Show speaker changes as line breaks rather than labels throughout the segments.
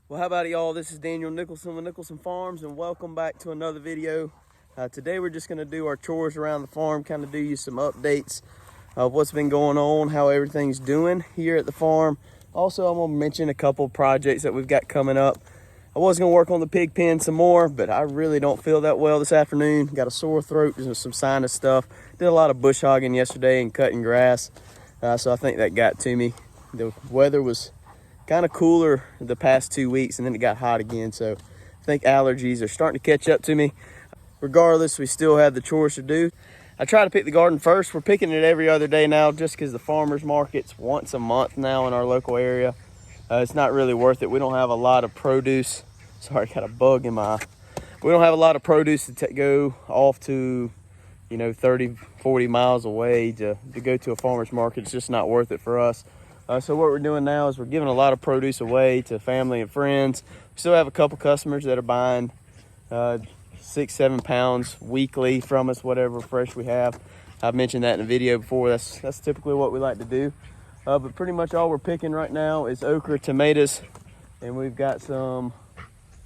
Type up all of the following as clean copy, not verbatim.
Well, how about it, y'all? This is Daniel Nicholson with Nicholson Farms, and welcome back to another video. Today we're just going to do our chores around the farm, kind of do you some updates of what's been going on, how everything's doing here at the farm. Also, I'm going to mention a couple projects that we've got coming up. I was going to work on the pig pen some more, but I really don't feel that well this afternoon. Got a sore throat and some sinus stuff. Did a lot of bush hogging yesterday and cutting grass, so I think that got to me. The weather was kind of cooler the past 2 weeks, and then it got hot again, so I think allergies are starting to catch up to me. Regardless, we still have the chores to do. I try to pick the garden first. We're picking it every other day now just because the farmers market's once a month now in our local area. It's not really worth it. We don't have a lot of produce. Sorry, got a bug in my eye. We don't have a lot of produce to go off to, 30, 40 miles away to go to a farmer's market. It's just not worth it for us. So what we're doing now is we're giving a lot of produce away to family and friends. We still have a couple customers that are buying 6-7 pounds weekly from us, whatever fresh we have. I've mentioned that in a video before. That's typically what we like to do. But pretty much all we're picking right now is okra, tomatoes, and we've got some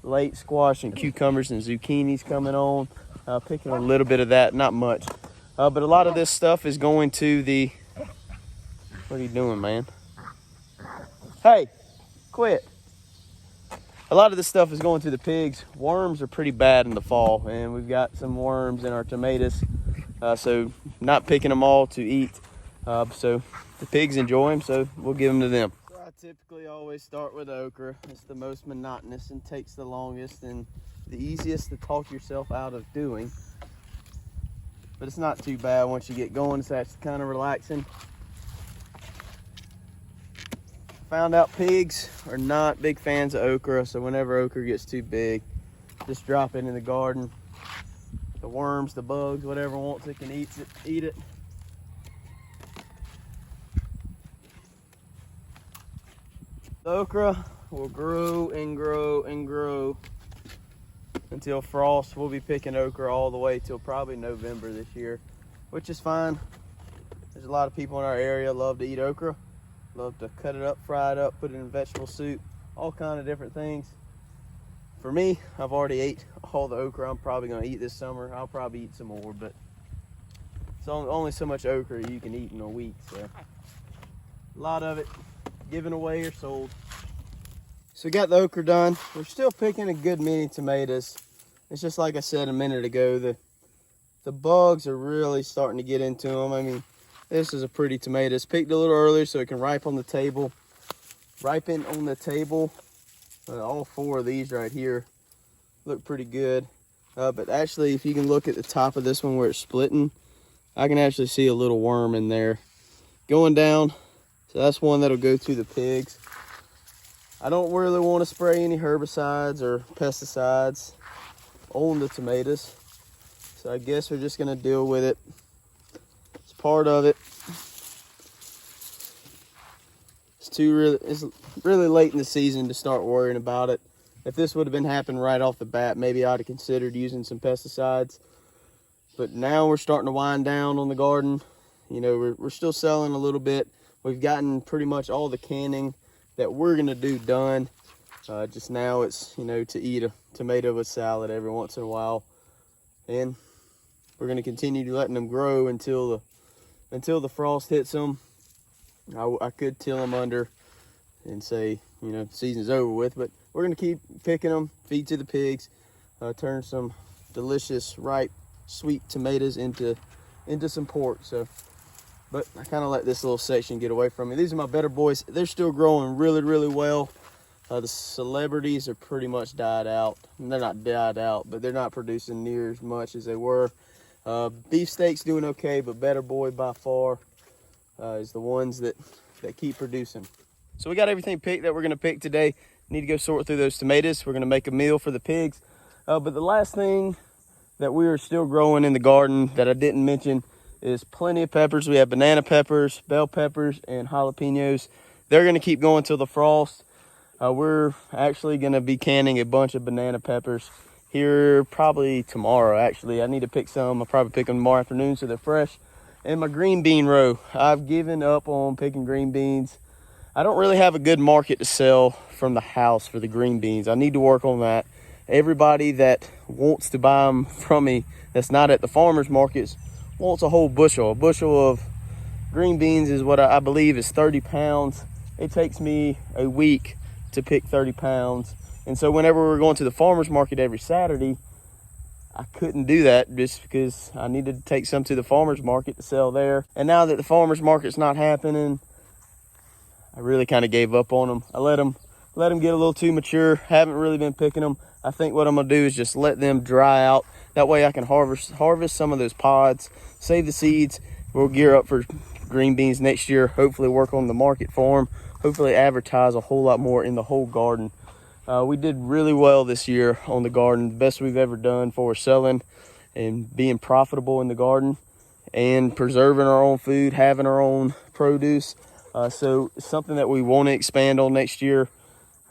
late squash and cucumbers and zucchinis coming on. Picking a little bit of that, not much. But a lot of this stuff is going to the... What are you doing, man? Hey, quit. A lot of this stuff is going to the pigs. Worms are pretty bad in the fall, and we've got some worms in our tomatoes, so not picking them all to eat. So the pigs enjoy them, so we'll give them to them. So I typically always start with okra. It's the most monotonous and takes the longest and the easiest to talk yourself out of doing. But it's not too bad once you get going. It's actually kind of relaxing. Found out pigs are not big fans of okra, so whenever okra gets too big, just drop it in the garden. The worms, the bugs, whatever wants it can eat it. The okra will grow and grow and grow until frost. We'll be picking okra all the way till probably November this year, which is fine. There's a lot of people in our area love to eat okra. Love to cut it up, fry it up, put it in vegetable soup, all kind of different things. For me, I've already ate all the okra I'm probably going to eat this summer. I'll probably eat some more, but it's only so much okra you can eat in a week. So a lot of it given away or sold. So we got the okra done. We're still picking a good many tomatoes. It's just like I said a minute ago, the bugs are really starting to get into them. I mean, this is a pretty tomato. It's picked a little earlier so it can ripen on the table. All 4 of these right here look pretty good. But actually, if you can look at the top of this one where it's splitting, I can actually see a little worm in there going down. So that's one that'll go to the pigs. I don't really want to spray any herbicides or pesticides on the tomatoes. So I guess we're just going to deal with it. Part of it. It's really late in the season to start worrying about it. If this would have been happening right off the bat, maybe I'd have considered using some pesticides. But now we're starting to wind down on the garden. We're still selling a little bit. We've gotten pretty much all the canning that we're gonna do done. Just now it's to eat a tomato with salad every once in a while, and we're gonna continue letting them grow until the frost hits them. I could till them under and say, season's over with, but we're going to keep picking them, feed to the pigs, turn some delicious, ripe, sweet tomatoes into some pork. But I kind of let this little section get away from me. These are my better boys. They're still growing really, really well. The celebrities are pretty much died out. And they're not died out, but they're not producing near as much as they were. Beefsteak's doing okay, but better boy by far is the ones that keep producing. So we got everything picked that we're going to pick today. Need to go sort through those tomatoes. We're going to make a meal for the pigs. But the last thing that we are still growing in the garden that I didn't mention is plenty of peppers. We have banana peppers, bell peppers, and jalapenos. They're going to keep going till the frost. We're actually going to be canning a bunch of banana peppers here probably tomorrow. Actually, I need to pick some. I'll probably pick them tomorrow afternoon so they're fresh. And my green bean row, I've given up on picking green beans. I don't really have a good market to sell from the house for the green beans. I need to work on that. Everybody that wants to buy them from me that's not at the farmers markets wants a whole bushel. A bushel of green beans is what I believe is 30 pounds. It takes me a week to pick 30 pounds. And so whenever we're going to the farmers market every Saturday, I couldn't do that just because I needed to take some to the farmers market to sell there. And now that the farmers market's not happening, I really kind of gave up on them. I let them get a little too mature. Haven't really been picking them. I think what I'm gonna do is just let them dry out. That way I can harvest some of those pods, save the seeds. We'll gear up for green beans next year. Hopefully work on the market for them. Hopefully advertise a whole lot more in the whole garden. We did really well this year on the garden. The best we've ever done for selling and being profitable in the garden and preserving our own food, having our own produce. So it's something that we want to expand on next year.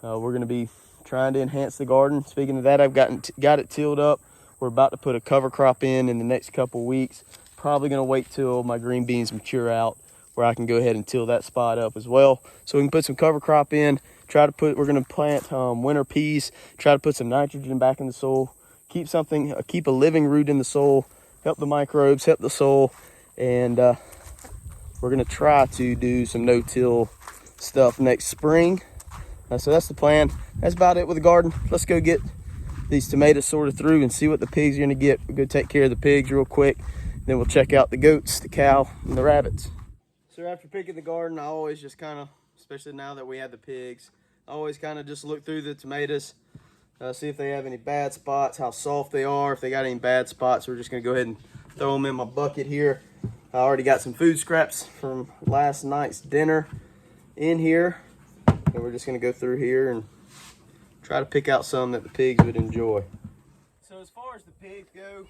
We're going to be trying to enhance the garden. Speaking of that, I've got it tilled up. We're about to put a cover crop in the next couple weeks. Probably going to wait till my green beans mature out where I can go ahead and till that spot up as well. So we can put some cover crop in. We're going to plant winter peas. Try to put some nitrogen back in the soil. Keep a living root in the soil. Help the microbes, help the soil. And we're going to try to do some no-till stuff next spring. So that's the plan. That's about it with the garden. Let's go get these tomatoes sorted through and see what the pigs are going to get. We'll go take care of the pigs real quick. Then we'll check out the goats, the cow, and the rabbits. So after picking the garden, I always just kind of, especially now that we have the pigs, I always kind of just look through the tomatoes, see if they have any bad spots, how soft they are. If they got any bad spots, we're just going to go ahead and throw them in my bucket here. I already got some food scraps from last night's dinner in here. And we're just going to go through here and try to pick out some that the pigs would enjoy. So as far as the pigs go,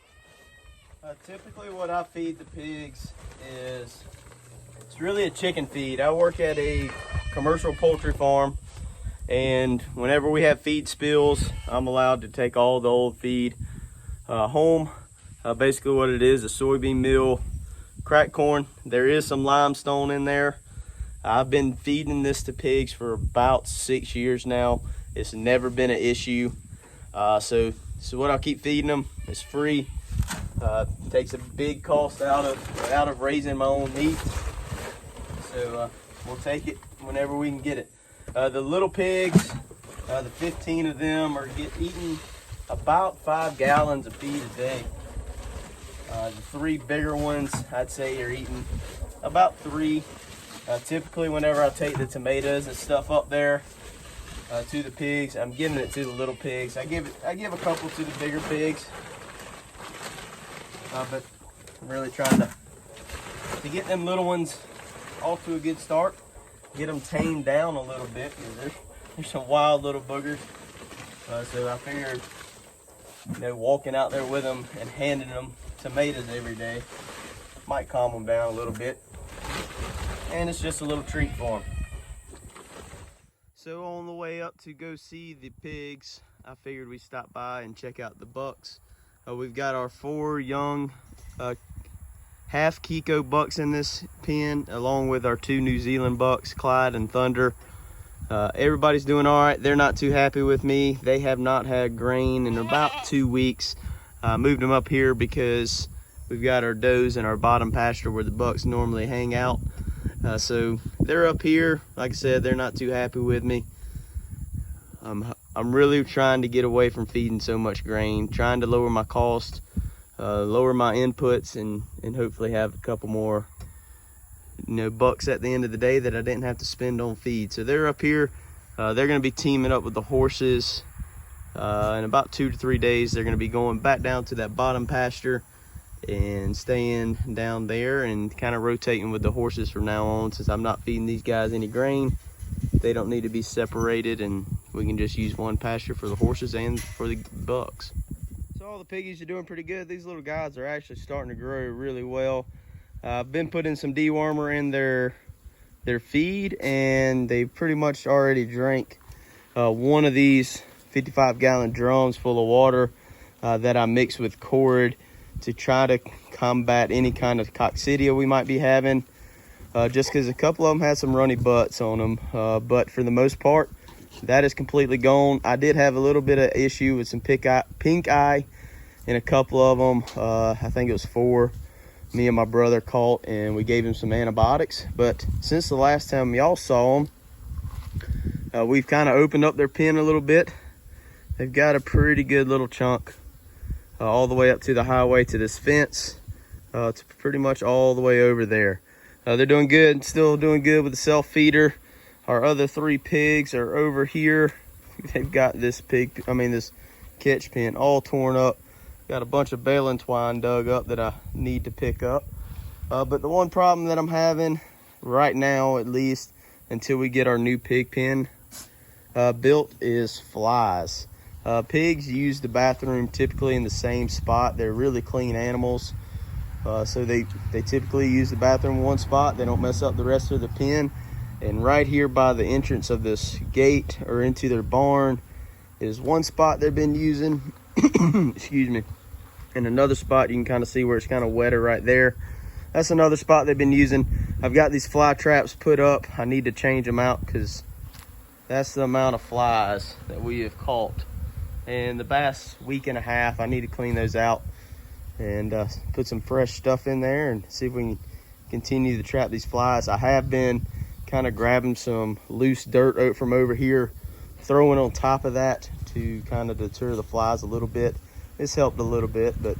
typically what I feed the pigs is, it's really a chicken feed. I work at a commercial poultry farm, and whenever we have feed spills, I'm allowed to take all the old feed home. Basically what it is, a soybean meal, cracked corn. There is some limestone in there. I've been feeding this to pigs for about 6 years now. It's never been an issue. So what I'll keep feeding them is free. Takes a big cost out of raising my own meat. So we'll take it whenever we can get it. The little pigs, the 15 of them are eating about 5 gallons of feed a day. The 3 bigger ones, I'd say, are eating about 3. Typically, whenever I take the tomatoes and stuff up there to the pigs, I'm giving it to the little pigs. I give a couple to the bigger pigs, but I'm really trying to get them little ones off to a good start, get them tamed down a little bit, because they're some wild little boogers. So I figured, walking out there with them and handing them tomatoes every day might calm them down a little bit. And it's just a little treat for them. So on the way up to go see the pigs, I figured we'd stop by and check out the bucks. We've got our 4 young half Kiko bucks in this pen, along with our 2 New Zealand bucks, Clyde and Thunder. Everybody's doing all right. They're not too happy with me. They have not had grain in about 2 weeks. Moved them up here because we've got our does in our bottom pasture where the bucks normally hang out. So they're up here. Like I said, they're not too happy with me. I'm really trying to get away from feeding so much grain, trying to lower my cost, lower my inputs, and hopefully have a couple more bucks at the end of the day that I didn't have to spend on feed. So they're up here. They're going to be teaming up with the horses. In about 2 to 3 days, they're going to be going back down to that bottom pasture and staying down there and kind of rotating with the horses from now on. Since I'm not feeding these guys any grain, they don't need to be separated, and we can just use one pasture for the horses and for the bucks. So all the piggies are doing pretty good. These little guys are actually starting to grow really well. I've been putting some dewormer in their feed, and they pretty much already drank one of these 55-gallon drums full of water that I mixed with cord to try to combat any kind of coccidia we might be having. just because a couple of them had some runny butts on them. But for the most part, that is completely gone. I did have a little bit of issue with some pink eye in a couple of them. I think it was 4 me and my brother caught, and we gave him some antibiotics. But since the last time y'all saw them, we've kind of opened up their pen a little bit. They've got a pretty good little chunk all the way up to the highway to this fence. It's pretty much all the way over there. They're doing good, still doing good with the self feeder. Our other 3 pigs are over here. They've got this this catch pen all torn up. Got a bunch of baling twine dug up that I need to pick up. But the one problem that I'm having right now, at least until we get our new pig pen built, is flies. Pigs use the bathroom typically in the same spot. They're really clean animals. So they typically use the bathroom in one spot. They don't mess up the rest of the pen. And right here by the entrance of this gate or into their barn is one spot they've been using. Excuse me. And another spot you can kind of see where it's kind of wetter right there. That's another spot they've been using. I've got these fly traps put up. I need to change them out because that's the amount of flies that we have caught. And the past week and a half, I need to clean those out and put some fresh stuff in there and see if we can continue to trap these flies. I have been kind of grabbing some loose dirt from over here, throwing on top of that to kind of deter the flies a little bit. It's helped a little bit, but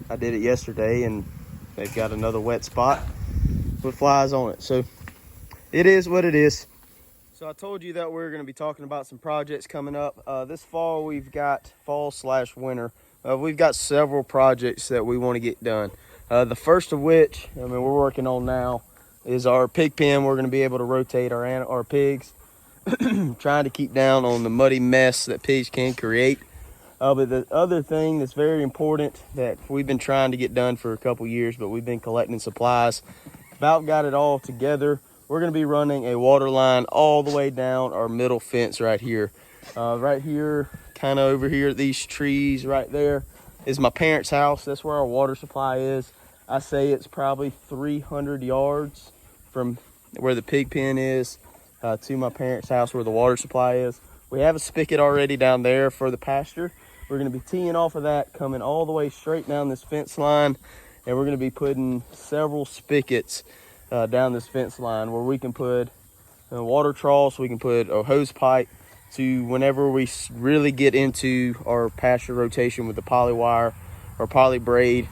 I did it yesterday and they've got another wet spot with flies on it. So it is what it is. So I told you that we're going to be talking about some projects coming up. This fall, we've got fall/winter. We've got several projects that we want to get done. The first of which, we're working on now, is our pig pen. We're going to be able to rotate our pigs, trying to keep down on the muddy mess that pigs can create. But the other thing that's very important that we've been trying to get done for a couple years, but we've been collecting supplies, about got it all together. We're going to be running a water line all the way down our middle fence right here. Right here, kind of over here, these trees right there is my parents' house. That's where our water supply is. I say it's probably 300 yards from where the pig pen is to my parents' house where the water supply is. We have a spigot already down there for the pasture. We're going to be teeing off of that, coming all the way straight down this fence line, and we're going to be putting several spigots down this fence line where we can put water troughs, we can put a hose pipe to whenever we really get into our pasture rotation with the poly wire or poly braid.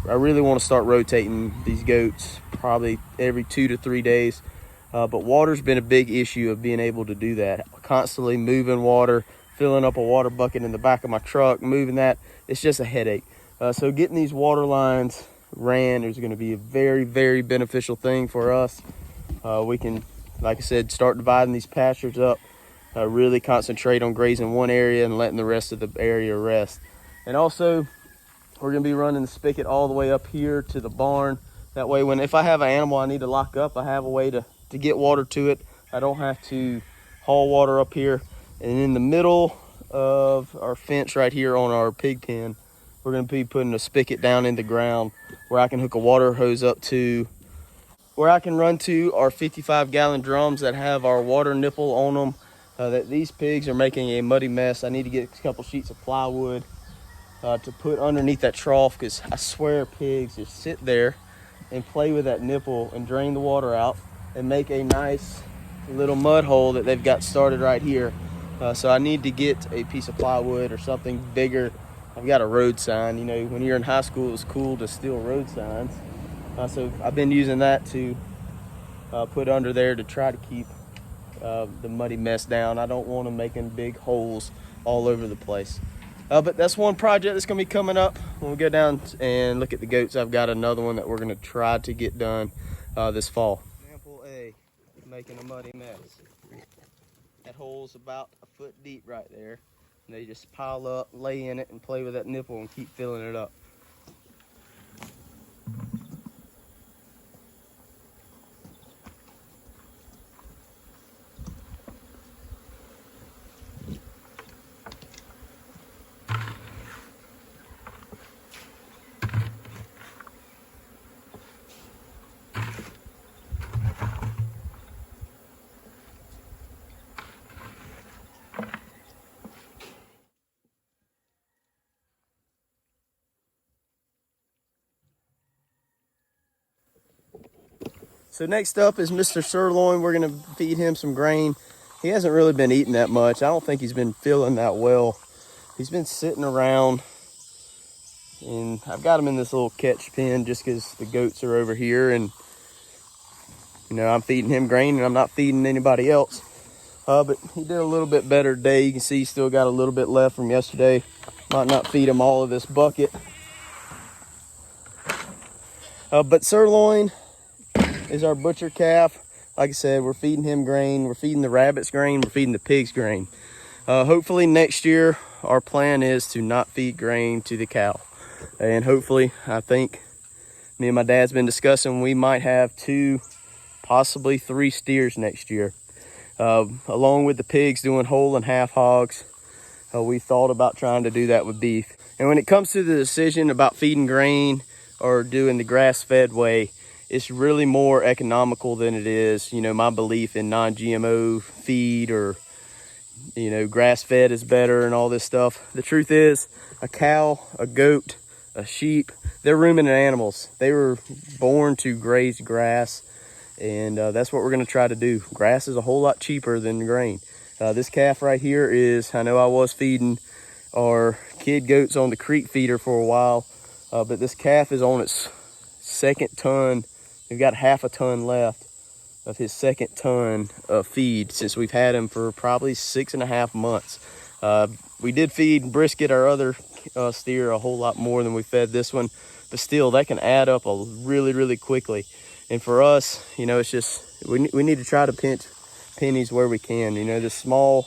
I really want to start rotating these goats probably every 2 to 3 days. But water's been a big issue of being able to do that. Constantly moving water, filling up a water bucket in the back of my truck, moving that, it's just a headache. So getting these water lines ran is going to be a very, very beneficial thing for us. We can, like I said, start dividing these pastures up, really concentrate on grazing one area and letting the rest of the area rest. And also, we're going to be running the spigot all the way up here to the barn. That way, if I have an animal I need to lock up, I have a way to get water to it. I don't have to haul water up here. And in the middle of our fence right here on our pig pen, we're going to be putting a spigot down in the ground where I can hook a water hose up to, where I can run to our 55-gallon drums that have our water nipple on them. That these pigs are making a muddy mess. I need to get a couple sheets of plywood to put underneath that trough, because I swear pigs just sit there and play with that nipple and drain the water out and make a nice little mud hole that they've got started right here. So I need to get a piece of plywood or something bigger. I've got a road sign. You know, when you're in high school, it was cool to steal road signs. So I've been using that to put under there to try to keep the muddy mess down. I don't want them making big holes all over the place. But that's one project that's going to be coming up. When we go down and look at the goats, I've got another one that we're going to try to get done this fall. Example A, making a muddy mess. That hole's about a foot deep right there. And they just pile up, lay in it, and play with that nipple and keep filling it up. So next up is Mr. Sirloin. We're gonna feed him some grain. He hasn't really been eating that much. I don't think he's been feeling that well. He's been sitting around, and I've got him in this little catch pen just because the goats are over here, and you know, I'm feeding him grain and I'm not feeding anybody else. But he did a little bit better today. You can see he's still got a little bit left from yesterday. Might not feed him all of this bucket. But Sirloin is our butcher calf. Like I said, we're feeding him grain. We're feeding the rabbits grain. We're feeding the pigs grain. Hopefully next year, our plan is to not feed grain to the cow. And hopefully, I think me and my dad's been discussing, we might have 2, possibly 3 steers next year. Along with the pigs doing whole and half hogs, we thought about trying to do that with beef. And when it comes to the decision about feeding grain or doing the grass-fed way, it's really more economical than it is, you know, my belief in non-GMO feed, or, you know, grass-fed is better and all this stuff. The truth is, a cow, a goat, a sheep, they're ruminant animals. They were born to graze grass, and that's what we're going to try to do. Grass is a whole lot cheaper than grain. This calf right here is, I know I was feeding our kid goats on the creek feeder for a while, but this calf is on its second ton. We've got half a ton left of his second ton of feed since we've had him for probably 6.5 months. We did feed Brisket, our other steer, a whole lot more than we fed this one, but still that can add up really quickly. And for us, you know, it's just, we need to try to pinch pennies where we can. You know, the small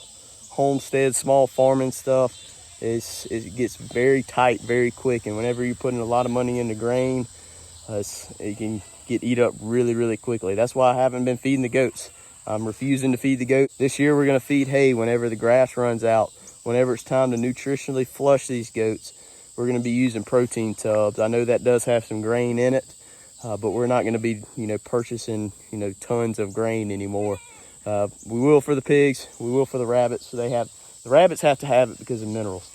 homestead, small farming stuff, it gets very tight very quick, and whenever you're putting a lot of money into grain, it can get eat up really quickly. That's why I haven't been feeding the goats. I'm refusing to feed the goats. This year we're going to feed hay whenever the grass runs out. Whenever it's time to nutritionally flush these goats, we're going to be using protein tubs. I know that does have some grain in it, but we're not going to be, you know, purchasing, you know, tons of grain anymore. We will for the pigs. We will for the rabbits. So the rabbits have to have it because of minerals.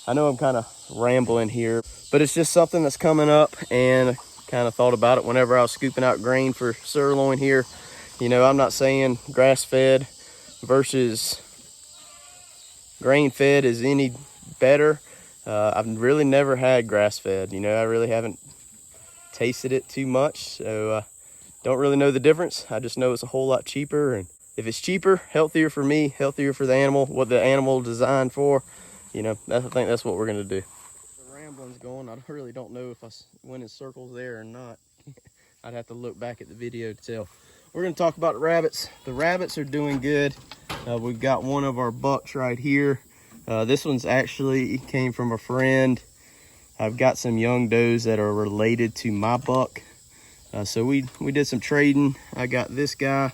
I know I'm kind of rambling here, but it's just something that's coming up, and kind of thought about it whenever I was scooping out grain for Sirloin here. You know, I'm not saying grass-fed versus grain-fed is any better. I've really never had grass-fed. You know, I really haven't tasted it too much, so don't really know the difference. I just know it's a whole lot cheaper, and if it's cheaper, healthier for me, healthier for the animal, what the animal designed for, you know, I think that's what we're gonna do. Rambling's going. I really don't know if I went in circles there or not. I'd have to look back at the video to tell. We're going to talk about the rabbits. The rabbits are doing good. We've got one of our bucks right here. This one's actually came from a friend. I've got some young does that are related to my buck. So we did some trading. I got this guy.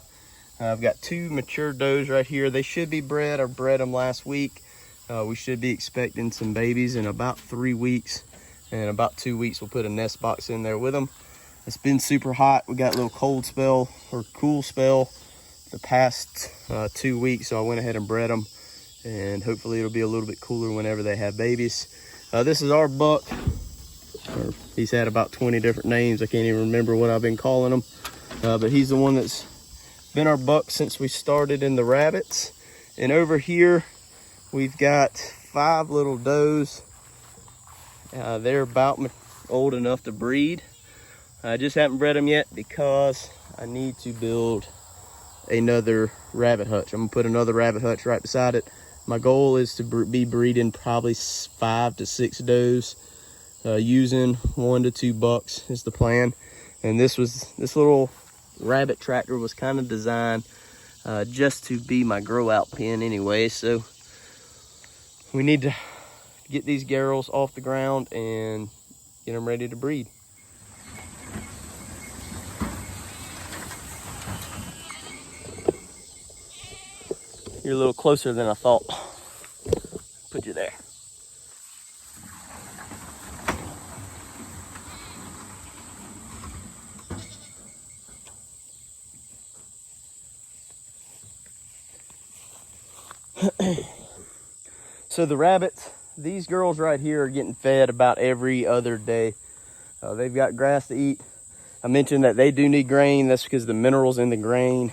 I've got 2 mature does right here. They should be bred. I bred them last week. We should be expecting some babies in about 3 weeks. And in about 2 weeks, we'll put a nest box in there with them. It's been super hot. We got a little cold spell or cool spell the past 2 weeks. So I went ahead and bred them. And hopefully it'll be a little bit cooler whenever they have babies. This is our buck. He's had about 20 different names. I can't even remember what I've been calling him. But he's the one that's been our buck since we started in the rabbits. And over here, we've got 5 little does. They're about old enough to breed. I just haven't bred them yet because I need to build another rabbit hutch. I'm gonna put another rabbit hutch right beside it. My goal is to be breeding probably 5 to 6 does, using 1 to 2 bucks is the plan. And this little rabbit tractor was kind of designed just to be my grow out pen anyway. So we need to get these girls off the ground and get them ready to breed. You're a little closer than I thought. Put you there. So the rabbits, these girls right here are getting fed about every other day. They've got grass to eat. I mentioned that they do need grain. That's because the minerals in the grain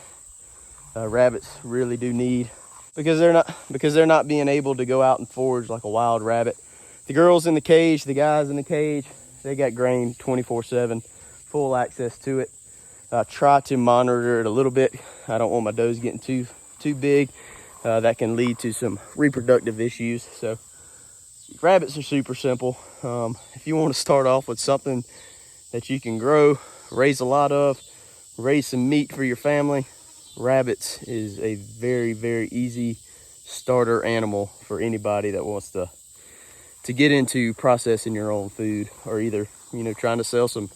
rabbits really do need, because they're not being able to go out and forage like a wild rabbit. The girls in the cage, the guys in the cage, they got grain 24/7, full access to it. Try to monitor it a little bit. I don't want my does getting too big. That can lead to some reproductive issues. So rabbits are super simple. If you want to start off with something that you can grow, raise a lot of, raise some meat for your family, rabbits is a very, very easy starter animal for anybody that wants to get into processing your own food, or either, trying to sell some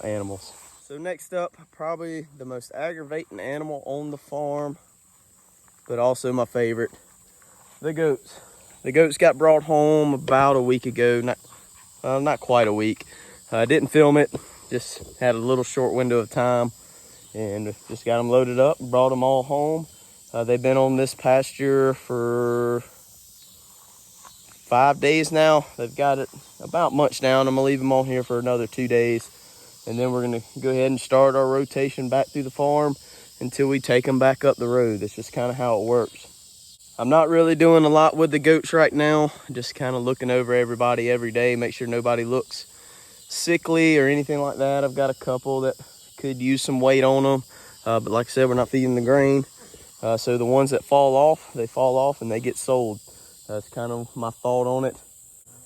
animals. So next up, probably the most aggravating animal on the farm, but also my favorite, the goats. The goats got brought home about a week ago, not quite a week. I didn't film it, just had a little short window of time, and just got them loaded up and brought them all home. They've been on this pasture for 5 days now. They've got it about munched down. I'm gonna leave them on here for another 2 days, and then we're gonna go ahead and start our rotation back through the farm until we take them back up the road. That's just kind of how it works. I'm not really doing a lot with the goats right now, just kind of looking over everybody every day, make sure nobody looks sickly or anything like that. I've got a couple that could use some weight on them, but like I said, we're not feeding the grain. So the ones that fall off, they fall off and they get sold. That's kind of my thought on it.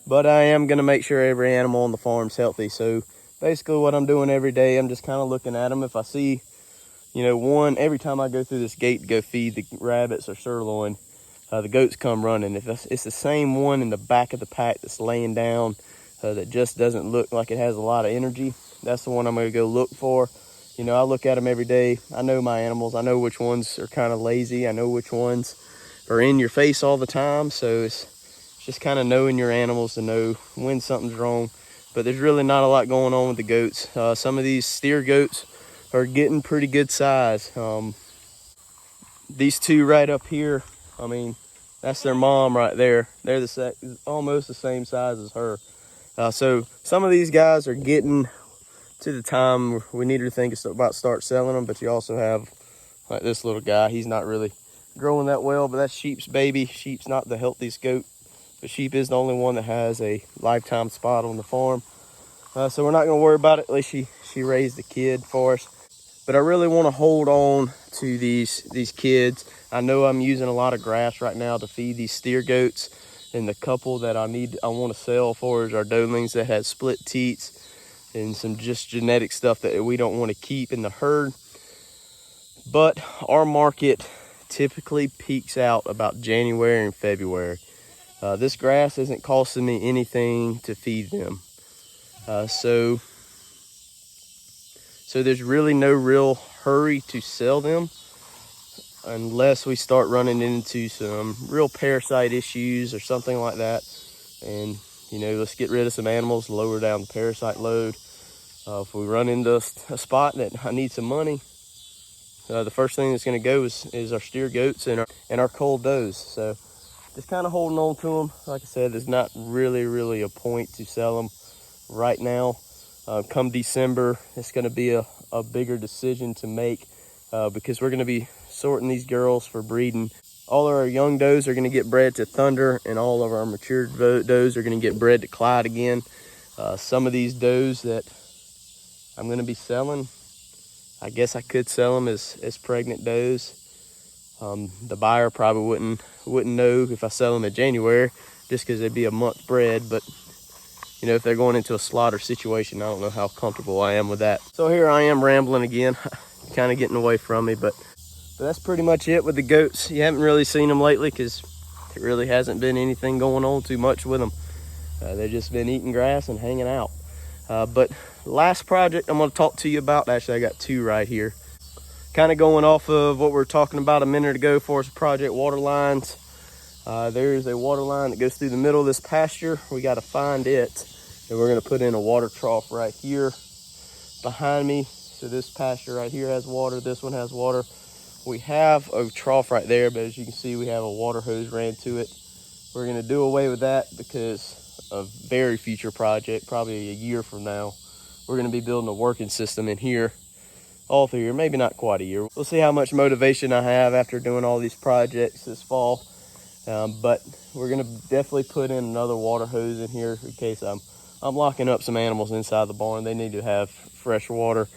But I am gonna make sure every animal on the farm's healthy. So basically what I'm doing every day, I'm just kind of looking at them. If I see, one, every time I go through this gate to go feed the rabbits or sirloin, the goats come running. If it's the same one in the back of the pack that's laying down, that just doesn't look like it has a lot of energy, that's the one I'm gonna go look for. I look at them every day. I know my animals. I know which ones are kind of lazy. I know which ones are in your face all the time. So it's just kind of knowing your animals to know when something's wrong. But there's really not a lot going on with the goats. Some of these steer goats are getting pretty good size. These two right up here, I mean, that's their mom right there. They're almost the same size as her. So some of these guys are getting to the time we need to think about start selling them. But you also have like this little guy. He's not really growing that well, but that's Sheep's baby. Sheep's not the healthiest goat, but Sheep is the only one that has a lifetime spot on the farm. So we're not gonna worry about it. At least she raised the kid for us. But I really want to hold on to these kids. I know I'm using a lot of grass right now to feed these steer goats, and the couple that I want to sell for is our doelings that had split teats and some just genetic stuff that we don't want to keep in the herd. But our market typically peaks out about January and February. This grass isn't costing me anything to feed them. So there's really no real hurry to sell them unless we start running into some real parasite issues or something like that. And, let's get rid of some animals, lower down the parasite load. If we run into a spot that I need some money, the first thing that's going to go is our steer goats and our cull does. So just kind of holding on to them. Like I said, there's not really a point to sell them right now. Come December, it's going to be a bigger decision to make because we're going to be sorting these girls for breeding. All of our young does are going to get bred to Thunder, and all of our mature does are going to get bred to Clyde again. Some of these does that I'm going to be selling, I guess I could sell them as pregnant does. The buyer probably wouldn't know if I sell them in January, just because they'd be a month bred. But if they're going into a slaughter situation, I don't know how comfortable I am with that. So here I am rambling again, kind of getting away from me, but that's pretty much it with the goats. You haven't really seen them lately because there really hasn't been anything going on too much with them. They've just been eating grass and hanging out. But last project I'm going to talk to you about, actually I got two right here. Kind of going off of what we were talking about a minute ago for us, project water lines. There's a water line that goes through the middle of this pasture. We got to find it, and we're going to put in a water trough right here behind me. So this pasture right here has water, this one has water. We have a trough right there, but as you can see, we have a water hose ran to it. We're going to do away with that because of very future project, probably a year from now. we're going to be building a working system in here all through here, maybe not quite a year. We'll see how much motivation I have after doing all these projects this fall. But we're going to definitely put in another water hose in here in case I'm locking up some animals inside the barn. They need to have fresh water.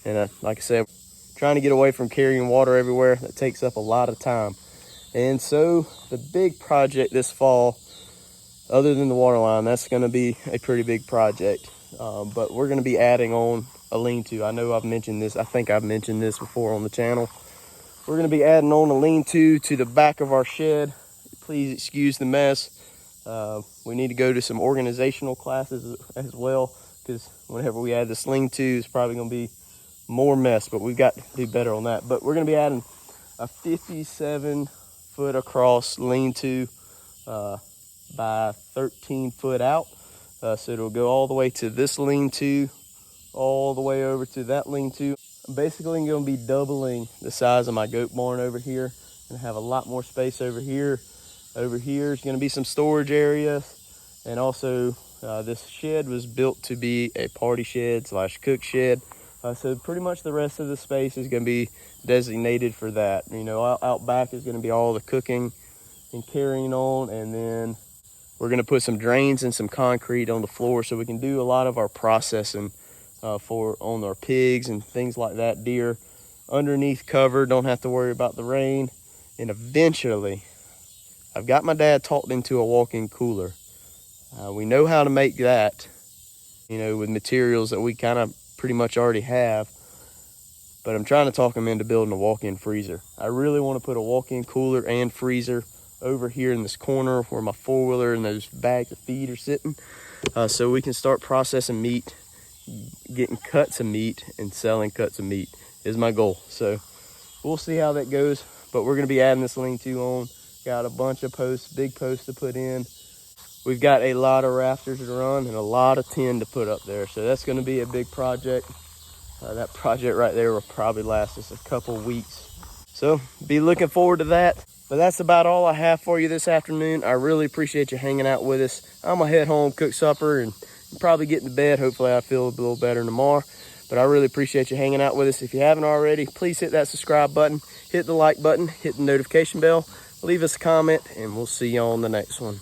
And like I said, trying to get away from carrying water everywhere. That takes up a lot of time. And so the big project this fall, other than the water line, that's going to be a pretty big project. But we're going to be adding on a lean-to. I know I've mentioned this. I think I've mentioned this before on the channel. We're going to be adding on a lean-to the back of our shed. Please excuse the mess. We need to go to some organizational classes as well, because whenever we add this lean-to, it's probably going to be more mess, but we've got to do better on that. But we're going to be adding a 57-foot across lean-to by 13-foot out. So it'll go all the way to this lean-to, all the way over to that lean-to. I'm basically going to be doubling the size of my goat barn over here and have a lot more space over here. Over here is going to be some storage areas, and also this shed was built to be a party shed / cook shed. So pretty much the rest of the space is going to be designated for that. You know, out back is going to be all the cooking and carrying on, and then we're going to put some drains and some concrete on the floor so we can do a lot of our processing on our pigs and things like that, deer, underneath cover, don't have to worry about the rain. And eventually, I've got my dad talked into a walk-in cooler. We know how to make that, you know, with materials that we kind of pretty much already have, but I'm trying to talk him into building a walk-in freezer. I really want to put a walk-in cooler and freezer over here in this corner where my four-wheeler and those bags of feed are sitting, so we can start processing meat, getting cuts of meat and selling cuts of meat is my goal. So we'll see how that goes, but we're going to be adding this lean-to on. Got a bunch of posts, big posts to put in. We've got a lot of rafters to run and a lot of tin to put up there, so that's going to be a big project. That project right there will probably last us a couple weeks, so be looking forward to that. But that's about all I have for you this afternoon. I really appreciate you hanging out with us. I'm gonna head home, cook supper, and probably get into bed. Hopefully I feel a little better tomorrow. But I really appreciate you hanging out with us. If you haven't already, please hit that subscribe button, hit the like button, hit the notification bell, leave us a comment, and we'll see you on the next one.